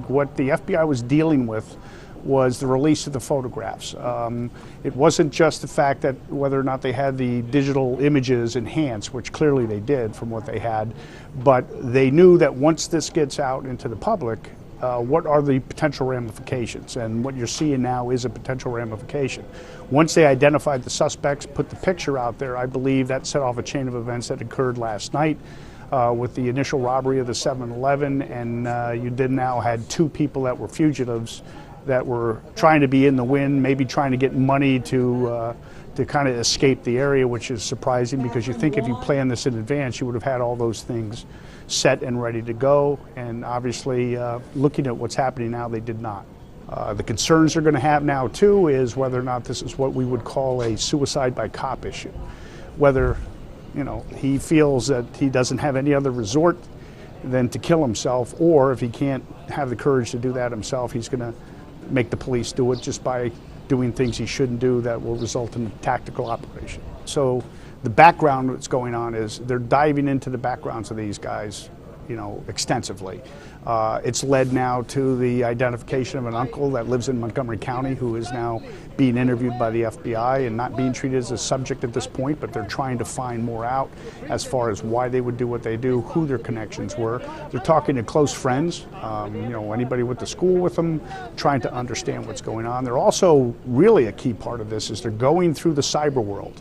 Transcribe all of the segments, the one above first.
what the FBI was dealing with was the release of the photographs. It wasn't just the fact that whether or not they had the digital images enhanced, which clearly they did from what they had, but they knew that once this gets out into the public, what are the potential ramifications? And what you're seeing now is a potential ramification. Once they identified the suspects, put the picture out there, I believe that set off a chain of events that occurred last night with the initial robbery of the 7-Eleven, and you did now had 2 people that were fugitives that were trying to be in the wind, maybe trying to get money to kind of escape the area, which is surprising because you think if you planned this in advance, you would have had all those things set and ready to go. And obviously, looking at what's happening now, they did not. The concerns they're going to have now, too, is whether or not this is what we would call a suicide by cop issue. Whether, he feels that he doesn't have any other resort than to kill himself, or if he can't have the courage to do that himself, he's going to make the police do it just by doing things he shouldn't do that will result in a tactical operation. So the background that's going on is they're diving into the backgrounds of these guys, extensively. It's led now to the identification of an uncle that lives in Montgomery County who is now being interviewed by the FBI and not being treated as a subject at this point, but they're trying to find more out as far as why they would do what they do, who their connections were. They're talking to close friends, anybody went to school with them, trying to understand what's going on. They're also really a key part of this is they're going through the cyber world.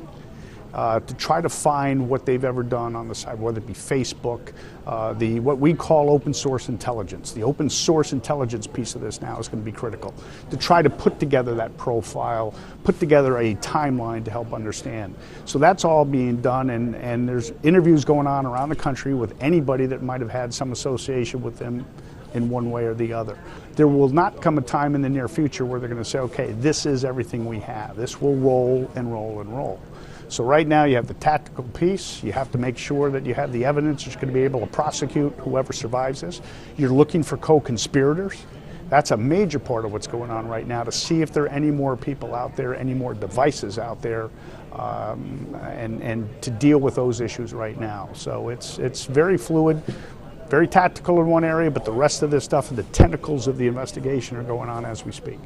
To try to find what they've ever done on the side, whether it be Facebook, what we call open source intelligence. The open source intelligence piece of this now is going to be critical to try to put together that profile, put together a timeline to help understand. So that's all being done, and there's interviews going on around the country with anybody that might have had some association with them in one way or the other. There will not come a time in the near future where they're going to say, okay, this is everything we have. This will roll and roll and roll. So right now you have the tactical piece. You have to make sure that you have the evidence that's going to be able to prosecute whoever survives this. You're looking for co-conspirators. That's a major part of what's going on right now, to see if there are any more people out there, any more devices out there, and to deal with those issues right now. So it's very fluid, very tactical in one area, but the rest of this stuff and the tentacles of the investigation are going on as we speak.